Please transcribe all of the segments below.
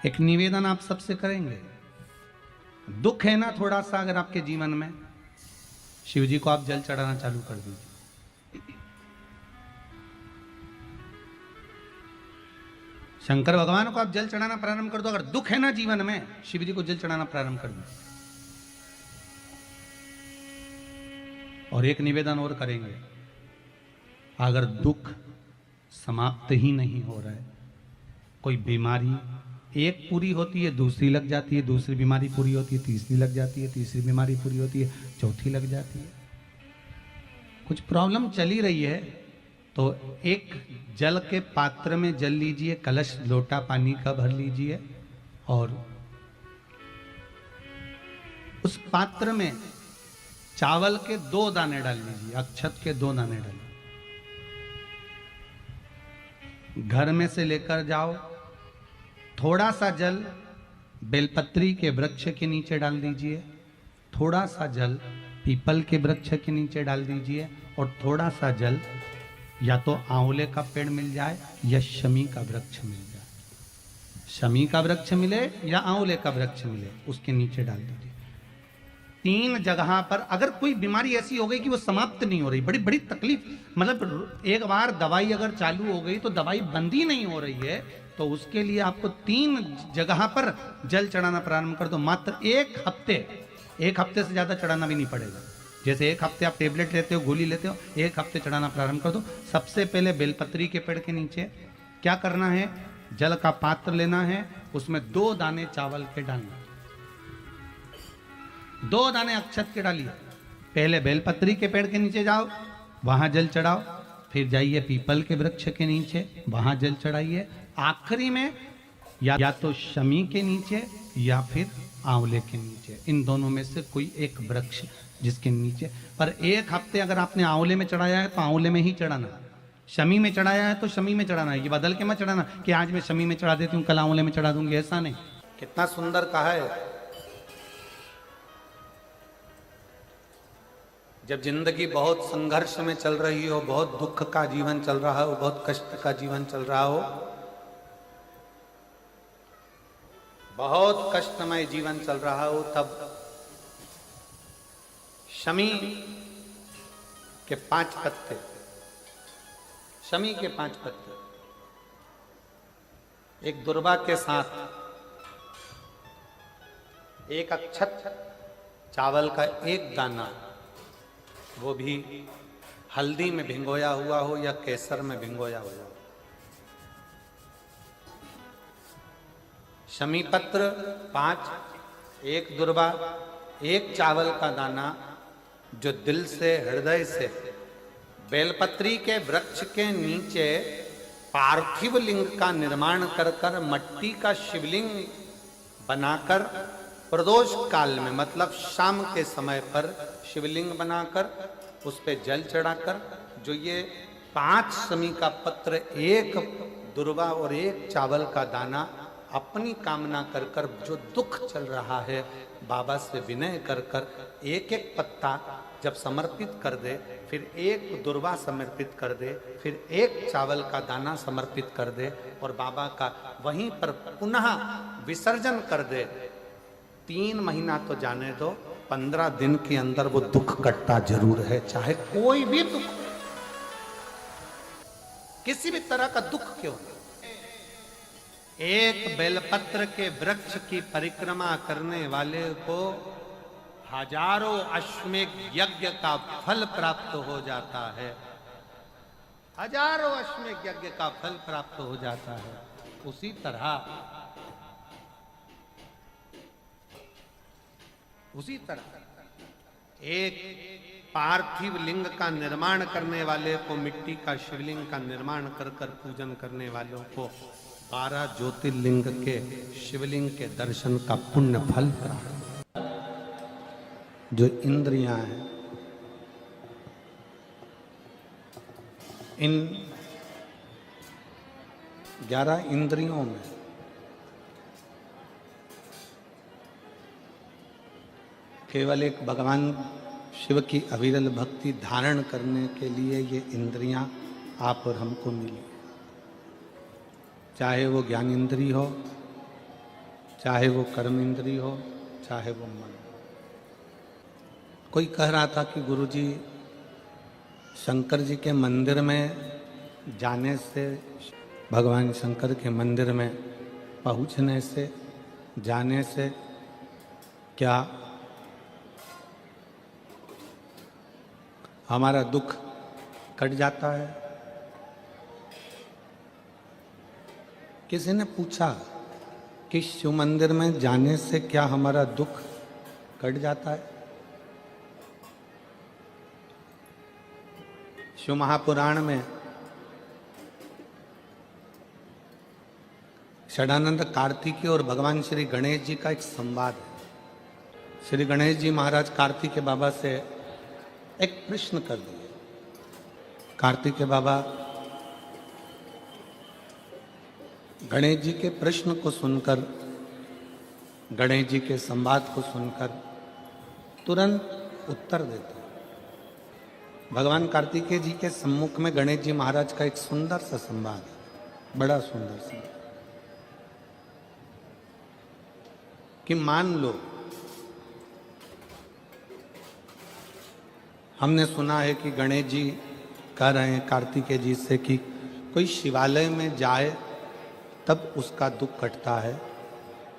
एक निवेदन आप सबसे करेंगे। दुख है ना थोड़ा सा अगर आपके जीवन में, शिव जी को आप जल चढ़ाना चालू कर दीजिए। शंकर भगवान को आप जल चढ़ाना प्रारंभ कर दो। अगर दुख है ना जीवन में, शिव जी को जल चढ़ाना प्रारंभ कर दो। और एक निवेदन और करेंगे, अगर दुख समाप्त ही नहीं हो रहा है, कोई बीमारी एक पूरी होती है दूसरी लग जाती है, दूसरी बीमारी पूरी होती है तीसरी लग जाती है, तीसरी बीमारी पूरी होती है चौथी लग जाती है, कुछ प्रॉब्लम चली रही है, तो एक जल के पात्र में जल लीजिए, कलश लोटा पानी का भर लीजिए और उस पात्र में चावल के 2 दाने डाल लीजिए, अक्षत के 2 दाने डालिए। घर में से लेकर जाओ, थोड़ा सा जल बेलपत्री के वृक्ष के नीचे डाल दीजिए, थोड़ा सा जल पीपल के वृक्ष के नीचे डाल दीजिए और थोड़ा सा जल या तो आंवले का पेड़ मिल जाए या शमी का वृक्ष मिल जाए, शमी का वृक्ष मिले या आंवले का वृक्ष मिले, उसके नीचे डाल दीजिए। 3 जगह पर अगर कोई बीमारी ऐसी हो गई कि वो समाप्त नहीं हो रही, बड़ी बड़ी तकलीफ, मतलब एक बार दवाई अगर चालू हो गई तो दवाई बंद ही नहीं हो रही है, तो उसके लिए आपको 3 जगह पर जल चढ़ाना प्रारंभ कर दो। मात्र 1 हफ्ते से ज्यादा चढ़ाना भी नहीं पड़ेगा। जैसे 1 हफ्ते आप टेबलेट लेते हो, गोली लेते हो, 1 हफ्ते चढ़ाना प्रारंभ कर दो। सबसे पहले बेलपत्री के पेड़ के नीचे क्या करना है, जल का पात्र लेना है, उसमें 2 दाने चावल के डालना, 2 दाने अक्षत के डालिए। पहले बेलपत्री के पेड़ के नीचे जाओ, वहां जल चढ़ाओ, फिर जाइए पीपल के वृक्ष के नीचे, वहां जल चढ़ाइए, आखिरी में या तो शमी के नीचे या फिर आंवले के नीचे, इन दोनों में से कोई एक वृक्ष जिसके नीचे। पर 1 हफ्ते अगर आपने आंवले में चढ़ाया है तो आंवले में ही चढ़ाना, शमी में चढ़ाया है तो शमी में चढ़ाना है। ये बदल के मत चढ़ाना कि आज मैं शमी में चढ़ा देती हूँ कल आंवले में चढ़ा दूंगी, ऐसा नहीं। कितना सुंदर कहा है, जब जिंदगी बहुत संघर्ष में चल रही हो, बहुत दुख का जीवन चल रहा हो, बहुत कष्ट का जीवन चल रहा हो, बहुत कष्टमय जीवन चल रहा हो, तब शमी के 5 पत्ते, शमी के 5 पत्ते, एक दुर्वा के साथ 1 अक्षत चावल का 1 दाना, वो भी हल्दी में भिंगोया हुआ हो या केसर में भिंगोया हुआ हो, शमी पत्र 5, 1 दुर्वा, 1 चावल का दाना, जो दिल से हृदय से बेलपत्री के वृक्ष के नीचे पार्थिव लिंग का निर्माण कर कर मट्टी का शिवलिंग बनाकर प्रदोष काल में, मतलब शाम के समय पर शिवलिंग बनाकर उस पे जल चढ़ाकर, जो ये 5 शमी का पत्र, 1 दुर्वा और 1 चावल का दाना, अपनी कामना कर कर जो दुख चल रहा है बाबा से विनय कर कर 1-1 पत्ता जब समर्पित कर दे, फिर 1 दुर्वा समर्पित कर दे, फिर 1 चावल का दाना समर्पित कर दे और बाबा का वहीं पर पुनः विसर्जन कर दे, 3 महीना तो जाने दो, 15 दिन के अंदर वो दुख कटता जरूर है, चाहे कोई भी दुख, किसी भी तरह का दुख क्यों नहीं। 1 बेलपत्र के वृक्ष की परिक्रमा करने वाले को हजारों अश्वमेघ यज्ञ का फल प्राप्त हो जाता है, हजारों अश्वमेघ यज्ञ का फल प्राप्त हो जाता है। उसी तरह एक पार्थिव लिंग का निर्माण करने वाले को, मिट्टी का शिवलिंग का निर्माण कर कर पूजन करने वालों को 12 ज्योतिर्लिंग के शिवलिंग के दर्शन का पुण्य फल प्राप्त। जो इंद्रियां हैं, इन 11 इंद्रियों में केवल एक भगवान शिव की अविरल भक्ति धारण करने के लिए ये इंद्रियां आप और हमको मिली, चाहे वो ज्ञान इंद्री हो, चाहे वो कर्म इंद्री हो, चाहे वो मन। कोई कह रहा था कि गुरुजी, शंकर जी के मंदिर में जाने से, भगवान शंकर के मंदिर में पहुंचने से, जाने से क्या हमारा दुख कट जाता है? किसी ने पूछा कि शिव मंदिर में जाने से क्या हमारा दुख कट जाता है? शिव महापुराण में षडानंद कार्तिकेय और भगवान श्री गणेश जी का एक संवाद है। श्री गणेश जी महाराज कार्तिकेय बाबा से एक प्रश्न कर दिए। कार्तिकेय बाबा गणेश जी के प्रश्न को सुनकर, गणेश जी के संवाद को सुनकर तुरंत उत्तर देते। भगवान कार्तिकेय जी के सम्मुख में गणेश जी महाराज का एक सुंदर सा संवाद है, बड़ा सुंदर सा, कि मान लो हमने सुना है कि गणेश जी कह रहे हैं कार्तिकेय जी से कि कोई शिवालय में जाए तब उसका दुख कटता है,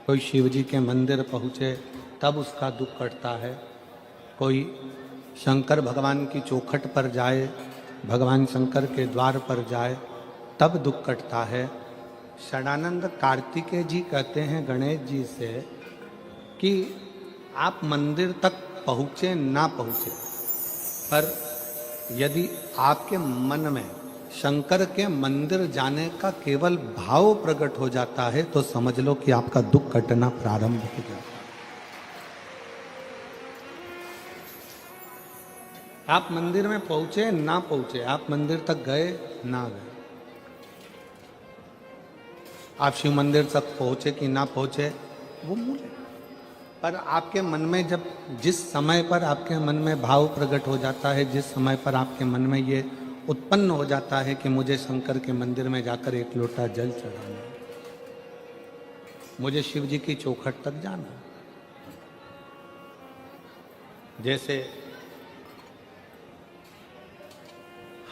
कोई शिव जी के मंदिर पहुँचे तब उसका दुख कटता है, कोई शंकर भगवान की चौखट पर जाए, भगवान शंकर के द्वार पर जाए तब दुख कटता है। षडानंद कार्तिकेय जी कहते हैं गणेश जी से कि आप मंदिर तक पहुँचे ना पहुँचे, पर यदि आपके मन में शंकर के मंदिर जाने का केवल भाव प्रकट हो जाता है तो समझ लो कि आपका दुख कटना प्रारंभ हो जाता है। आप मंदिर में पहुंचे ना पहुंचे, आप मंदिर तक गए ना गए, आप शिव मंदिर तक पहुंचे कि ना पहुंचे वो मूल है, पर आपके मन में जब, जिस समय पर आपके मन में भाव प्रकट हो जाता है, जिस समय पर आपके मन में ये उत्पन्न हो जाता है कि मुझे शंकर के मंदिर में जाकर एक लोटा जल चढ़ाना, मुझे शिव जी की चौखट तक जाना, जैसे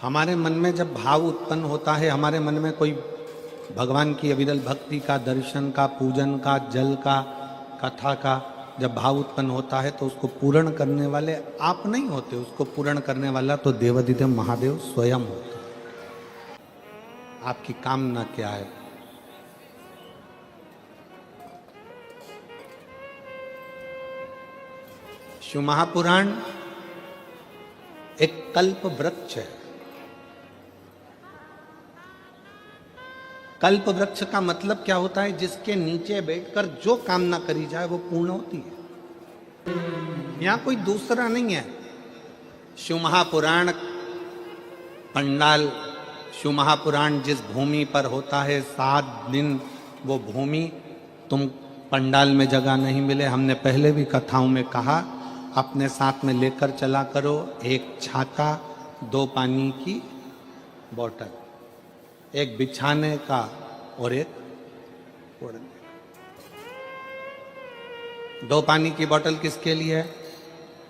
हमारे मन में जब भाव उत्पन्न होता है, हमारे मन में कोई भगवान की अविरल भक्ति का, दर्शन का, पूजन का, जल का, कथा का जब भाव उत्पन्न होता है तो उसको पूर्ण करने वाले आप नहीं होते, उसको पूर्ण करने वाला तो देवाधिदेव महादेव स्वयं होता है। आपकी कामना क्या है? शिव महापुराण एक कल्प वृक्ष है। कल्प वृक्ष का मतलब क्या होता है? जिसके नीचे बैठकर जो कामना करी जाए वो पूर्ण होती है। यहां कोई दूसरा नहीं है। शिव महापुराण पंडाल, शिव महापुराण जिस भूमि पर होता है 7 दिन वो भूमि तुम पंडाल में जगह नहीं मिले, हमने पहले भी कथाओं में कहा, अपने साथ में लेकर चला करो एक छाता, 2 पानी की बोतल, एक बिछाने का और एक ओढ़ने का। 2 पानी की बोतल किसके लिए?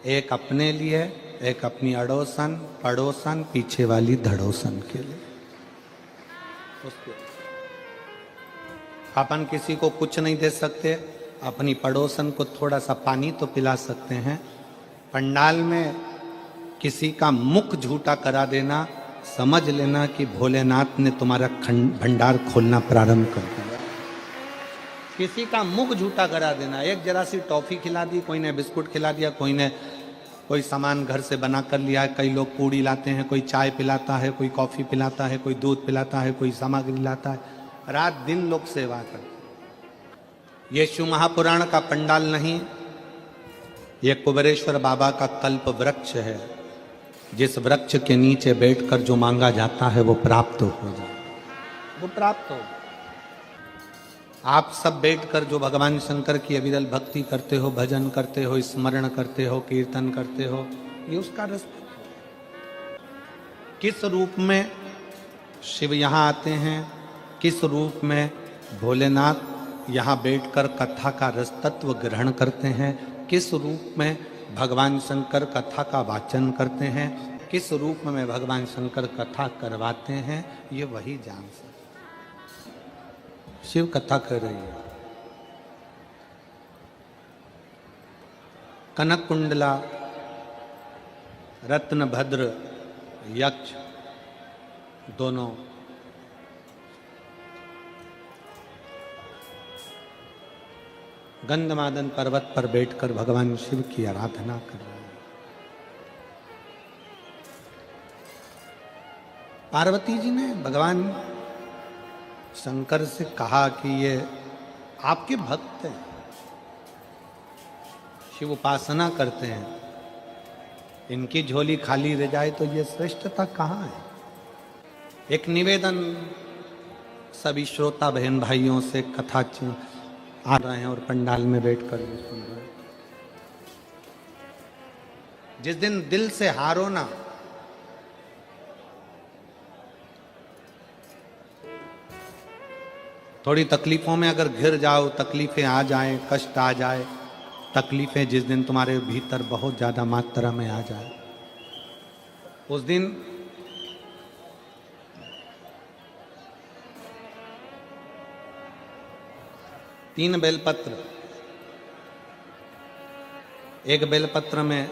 एक अपने लिए, एक अपनी अड़ोसन पड़ोसन पीछे वाली धड़ोसन के लिए। उसके अपन किसी को कुछ नहीं दे सकते, अपनी पड़ोसन को थोड़ा सा पानी तो पिला सकते हैं। पंडाल में किसी का मुख झूठा करा देना, समझ लेना कि भोलेनाथ ने तुम्हारा भंडार खोलना प्रारंभ कर दिया। किसी का मुख झूठा करा देना, एक जरा सी टॉफी खिला दी, कोई ने बिस्कुट खिला दिया, कोई ने कोई सामान घर से बना कर लिया है। कई लोग पूड़ी लाते हैं, कोई चाय पिलाता है, कोई कॉफ़ी पिलाता है, कोई दूध पिलाता है, कोई सामग्री लाता है, रात दिन लोग सेवा करते। ये शिव महापुराण का पंडाल नहीं, ये कुबेरेश्वर बाबा का कल्प वृक्ष है, जिस वृक्ष के नीचे बैठकर जो मांगा जाता है वो प्राप्त हो जाए, वो प्राप्त हो। आप सब बैठकर जो भगवान शंकर की अविरल भक्ति करते हो, भजन करते हो, स्मरण करते हो, कीर्तन करते हो, ये उसका रास्ता। किस रूप में शिव यहाँ आते हैं, किस रूप में भोलेनाथ यहाँ बैठकर कथा का रस तत्व ग्रहण करते हैं, किस रूप में भगवान शंकर कथा का वाचन करते हैं, किस रूप में भगवान शंकर कथा करवाते हैं, ये वही जान सकते। शिव कथा कर रही है। कनक कुंडला, रत्नभद्र, यक्ष दोनों गंधमादन पर्वत पर बैठकर भगवान शिव की आराधना कर रहे हैं। पार्वती जी ने भगवान शंकर से कहा कि ये आपके भक्त हैं, शिव उपासना करते हैं, इनकी झोली खाली रह जाए तो ये श्रेष्ठता कहाँ है। एक निवेदन सभी श्रोता बहन भाइयों से कथा आ रहे हैं और पंडाल में बैठकर भी सुन रहे हैं। जिस दिन दिल से हारो ना, थोड़ी तकलीफों में अगर घिर जाओ, तकलीफें आ जाए, कष्ट आ जाए, तकलीफें जिस दिन तुम्हारे भीतर बहुत ज्यादा मात्रा में आ जाए, उस दिन तीन बेलपत्र, एक बेलपत्र में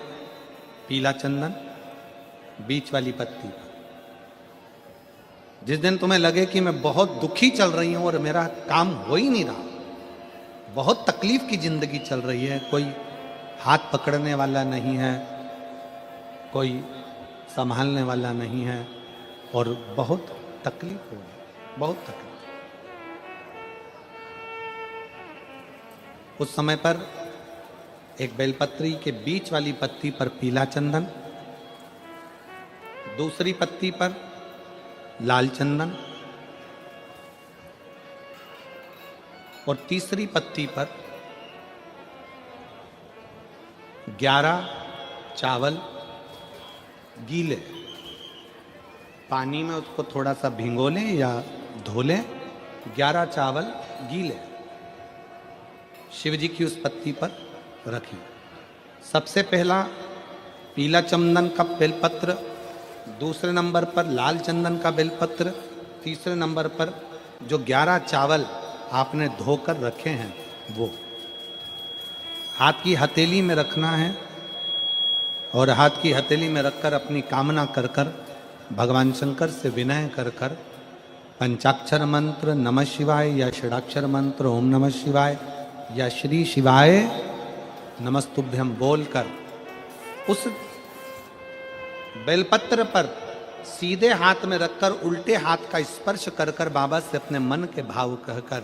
पीला चंदन, बीच वाली पत्ती। जिस दिन तुम्हें लगे कि मैं बहुत दुखी चल रही हूं और मेरा काम हो ही नहीं रहा, बहुत तकलीफ की जिंदगी चल रही है, कोई हाथ पकड़ने वाला नहीं है, कोई संभालने वाला नहीं है और बहुत तकलीफ हो रही, बहुत तकलीफ। उस समय पर एक बेलपत्री के बीच वाली पत्ती पर पीला चंदन, दूसरी पत्ती पर लाल चंदन और तीसरी पत्ती पर 11 चावल गीले, पानी में उसको थोड़ा सा भिगो लें या धो लें, 11 चावल गीले शिव जी की उस पत्ती पर रखी। सबसे पहला पीला चंदन का बेलपत्र, दूसरे नंबर पर लाल चंदन का बेलपत्र, तीसरे नंबर पर जो 11 चावल आपने धोकर रखे हैं वो हाथ की हथेली में रखना है और हाथ की हथेली में रखकर अपनी कामना कर कर भगवान शंकर से विनय कर कर पंचाक्षर मंत्र नमः शिवाय या षडाक्षर मंत्र ओम नमः शिवाय या श्री शिवाय नमस्तुभ्यम बोलकर उस बेलपत्र पर सीधे हाथ में रखकर उल्टे हाथ का स्पर्श कर कर बाबा से अपने मन के भाव कहकर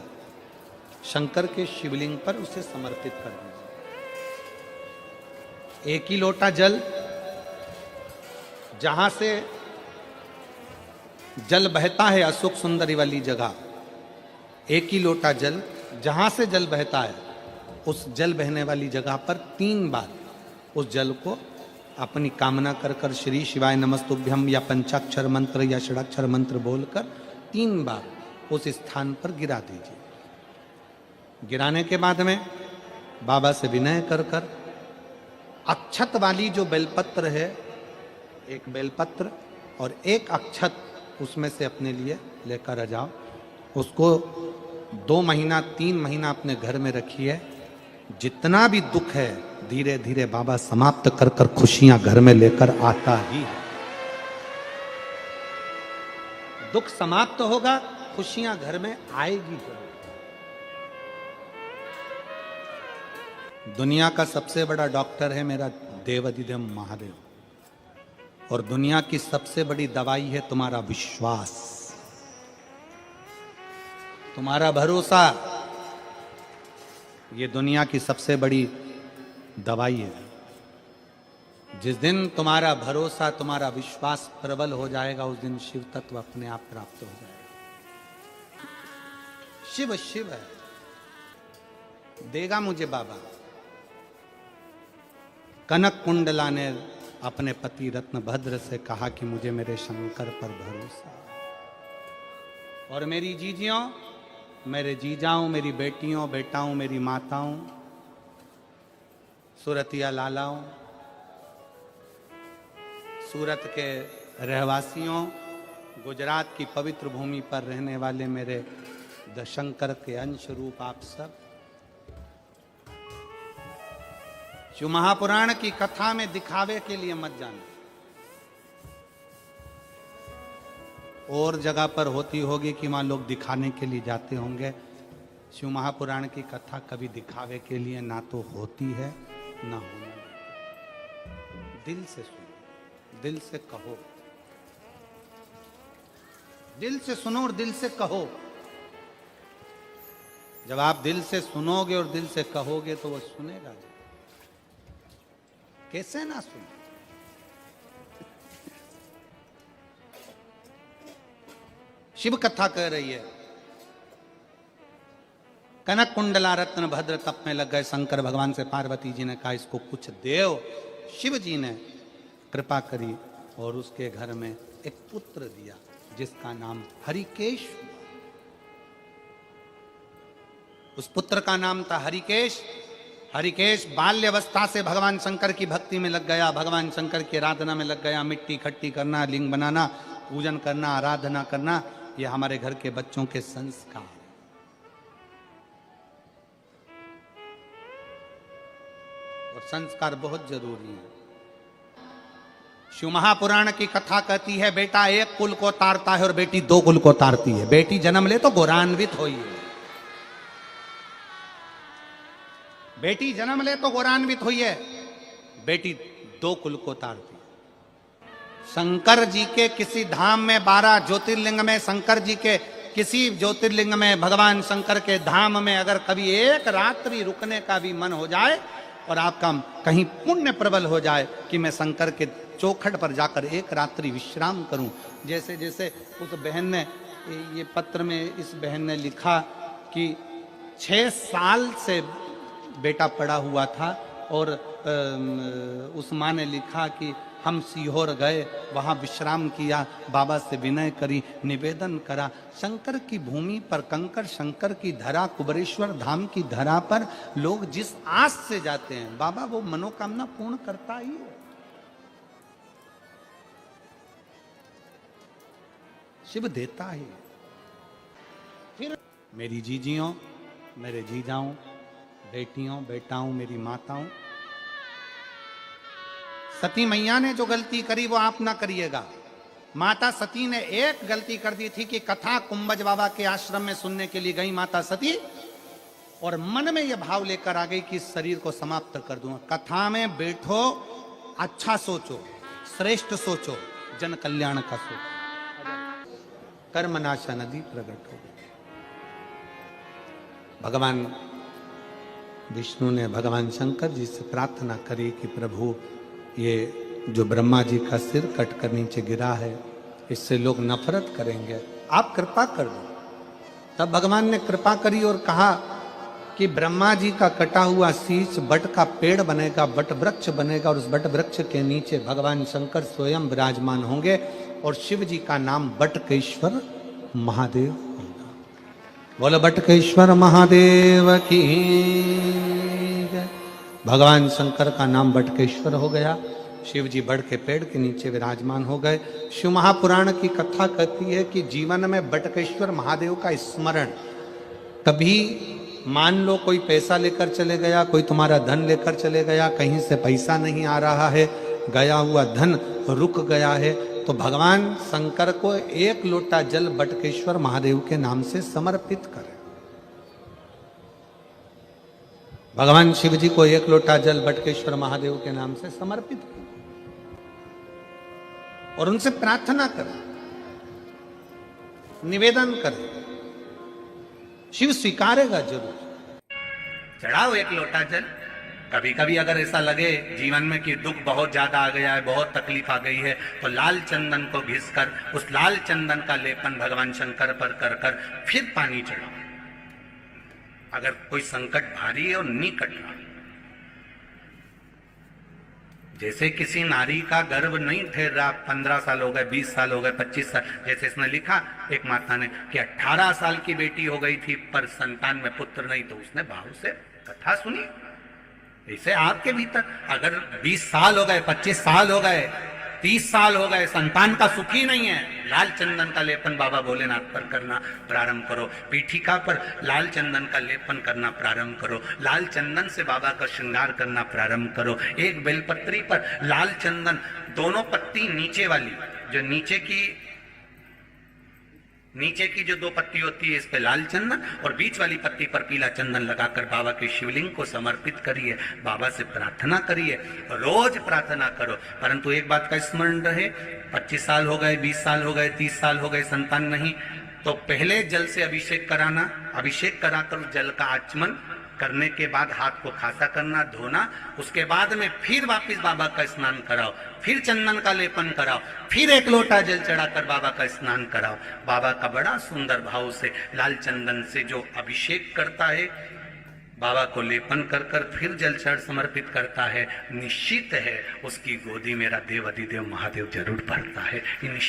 शंकर के शिवलिंग पर उसे समर्पित कर दीजिए। एक ही लोटा जल, जहां से जल बहता है अशोक सुंदरी वाली जगह, एक ही लोटा जल, जहां से जल बहता है उस जल बहने वाली जगह पर 3 बार उस जल को अपनी कामना कर कर श्री शिवाय नमस्तुभ्यम या पंचाक्षर मंत्र या षडाक्षर मंत्र बोलकर 3 बार उस स्थान पर गिरा दीजिए। गिराने के बाद में बाबा से विनय कर कर अक्षत वाली जो बेलपत्र है, एक बेलपत्र और एक अक्षत उसमें से अपने लिए लेकर आ जाओ। उसको 2 महीना 3 महीना अपने घर में रखिए। जितना भी दुख है धीरे धीरे बाबा समाप्त कर कर खुशियां घर में लेकर आता ही है। दुख समाप्त होगा, खुशियां घर में आएगी जरूर। दुनिया का सबसे बड़ा डॉक्टर है मेरा देवाधिदेव महादेव, और दुनिया की सबसे बड़ी दवाई है तुम्हारा विश्वास, तुम्हारा भरोसा। ये दुनिया की सबसे बड़ी दवाई है। जिस दिन तुम्हारा भरोसा, तुम्हारा विश्वास प्रबल हो जाएगा, उस दिन शिव तत्व अपने आप प्राप्त हो जाएगा। शिव शिव है, देगा मुझे बाबा। कनक कुंडला ने अपने पति रत्नभद्र से कहा कि मुझे मेरे शंकर पर भरोसा, और मेरी जीजियों मेरे जीजाओं, मेरी बेटियों, बेटाओं, मेरी माताओं, सूरतिया लालाओं, सूरत के रहवासियों, गुजरात की पवित्र भूमि पर रहने वाले मेरे दशंकर के अंश रूप आप सब, शिव महापुराण की कथा में दिखावे के लिए मत जाना। और जगह पर होती होगी कि वहां लोग दिखाने के लिए जाते होंगे। शिव महापुराण की कथा कभी दिखावे के लिए ना तो होती है ना होना। दिल से सुनो, दिल से कहो, दिल से सुनो और दिल से कहो। जब आप दिल से सुनोगे और दिल से कहोगे तो वो सुनेगा। कैसे ना सुने? शिव कथा कह रही है, कनक कुंडला रत्न भद्र तप में लग गए शंकर भगवान से पार्वती जी ने कहा इसको कुछ देव। शिव जी ने कृपा करी और उसके घर में एक पुत्र दिया जिसका नाम हरिकेश। उस पुत्र का नाम था हरिकेश। हरिकेश बाल्यवस्था से भगवान शंकर की भक्ति में लग गया, भगवान शंकर की आराधना में लग गया। मिट्टी इकट्ठी करना, लिंग बनाना, पूजन करना, आराधना करना, ये हमारे घर के बच्चों के संस्कार। और संस्कार बहुत जरूरी है। शिव महापुराण की कथा कहती है बेटा एक कुल को तारता है और बेटी दो कुल को तारती है। बेटी जन्म ले तो गौरान्वित होई है। बेटी जन्म ले तो गौरान्वित हुई है, बेटी दो कुल को तारती। शंकर जी के किसी धाम में 12 ज्योतिर्लिंग में, शंकर जी के किसी ज्योतिर्लिंग में, भगवान शंकर के धाम में अगर कभी एक रात्रि रुकने का भी मन हो जाए और आपका कहीं पुण्य प्रबल हो जाए कि मैं शंकर के चौखट पर जाकर एक रात्रि विश्राम करूं। जैसे जैसे उस बहन ने ये पत्र में इस बहन ने लिखा कि 6 साल से बेटा पड़ा हुआ था और उस माँ ने लिखा कि हम सीहोर गए, वहाँ विश्राम किया, बाबा से विनय करी, निवेदन करा। शंकर की भूमि पर, कंकर शंकर की धरा, कुबरेश्वर धाम की धरा पर लोग जिस आस से जाते हैं बाबा वो मनोकामना पूर्ण करता ही है। शिव देता है। फिर मेरी जीजियों, मेरे जीजाओं, बेटियों, बेटाओं, मेरी माताओं, सती मैया ने जो गलती करी वो आप ना करिएगा। माता सती ने एक गलती कर दी थी कि कथा कुंभज बाबा के आश्रम में सुनने के लिए गई माता सती और मन में यह भाव लेकर आ गई कि इस शरीर को समाप्त कर दूंगा। कथा में बैठो, अच्छा सोचो, श्रेष्ठ सोचो, जन कल्याण का सोचो। कर्मनाशा नदी प्रकट हो गई। भगवान विष्णु ने भगवान शंकर जी से प्रार्थना करी कि प्रभु ये जो ब्रह्मा जी का सिर कट कर नीचे गिरा है इससे लोग नफरत करेंगे, आप कृपा कर दो। तब भगवान ने कृपा करी और कहा कि ब्रह्मा जी का कटा हुआ शीश बट का पेड़ बनेगा, बट वृक्ष बनेगा और उस बट वृक्ष के नीचे भगवान शंकर स्वयं विराजमान होंगे और शिव जी का नाम बटकेश्वर महादेव होगा। बोलो बटकेश्वर महादेव की। भगवान शंकर का नाम बटकेश्वर हो गया। शिव जी बड़ के पेड़ के नीचे विराजमान हो गए। शिव महापुराण की कथा कहती है कि जीवन में बटकेश्वर महादेव का स्मरण, कभी मान लो कोई पैसा लेकर चले गया, कोई तुम्हारा धन लेकर चले गया, कहीं से पैसा नहीं आ रहा है, गया हुआ धन रुक गया है, तो भगवान शंकर को एक लोटा जल बटकेश्वर महादेव के नाम से समर्पित करें। भगवान शिव जी को एक लोटा जल बटकेश्वर महादेव के नाम से समर्पित करें और उनसे प्रार्थना करें, निवेदन करें, शिव स्वीकारेगा जरूर। चढ़ाओ एक लोटा जल। कभी कभी अगर ऐसा लगे जीवन में कि दुख बहुत ज्यादा आ गया है, बहुत तकलीफ आ गई है, तो लाल चंदन को घिसकर उस लाल चंदन का लेपन भगवान शंकर पर कर कर फिर पानी चढ़ाओ। अगर कोई संकट भारी है और नहीं कट रहा, जैसे किसी नारी का गर्भ नहीं ठहर रहा, 15 साल हो गए, 20 साल हो गए, 25 साल, जैसे इसने लिखा एक माता ने कि 18 साल की बेटी हो गई थी पर संतान में पुत्र नहीं, तो उसने भाव से कथा सुनी। ऐसे आपके भीतर अगर 20 साल हो गए, 25 साल हो गए, 30 साल हो गए, संतान का सुख ही नहीं है, लाल चंदन का लेपन बाबा भोलेनाथ पर करना प्रारंभ करो, पीठिका पर लाल चंदन का लेपन करना प्रारंभ करो, लाल चंदन से बाबा का श्रृंगार करना प्रारंभ करो। एक बेलपत्री पर लाल चंदन, दोनों पत्ती नीचे वाली, जो नीचे की जो 2 पत्ती होती है, इस पे लाल चंदन और बीच वाली पत्ती पर पीला चंदन लगाकर बाबा के शिवलिंग को समर्पित करिए, बाबा से प्रार्थना करिए, रोज प्रार्थना करो। परंतु एक बात का स्मरण रहे, 25 साल हो गए, 20 साल हो गए, 30 साल हो गए, संतान नहीं, तो पहले जल से अभिषेक कराना, अभिषेक कराकर जल का आचमन करने के बाद हाथ को खासा करना, धोना, उसके बाद में फिर वापस बाबा का स्नान कराओ, फिर चंदन का लेपन कराओ, फिर 1 लोटा जल चढ़ाकर बाबा का स्नान कराओ। बाबा का बड़ा सुंदर भाव से लाल चंदन से जो अभिषेक करता है, बाबा को लेपन कर कर फिर जल चढ़ समर्पित करता है, निश्चित है उसकी गोदी मेरा देव अधिदेव महादेव जरूर भरता है।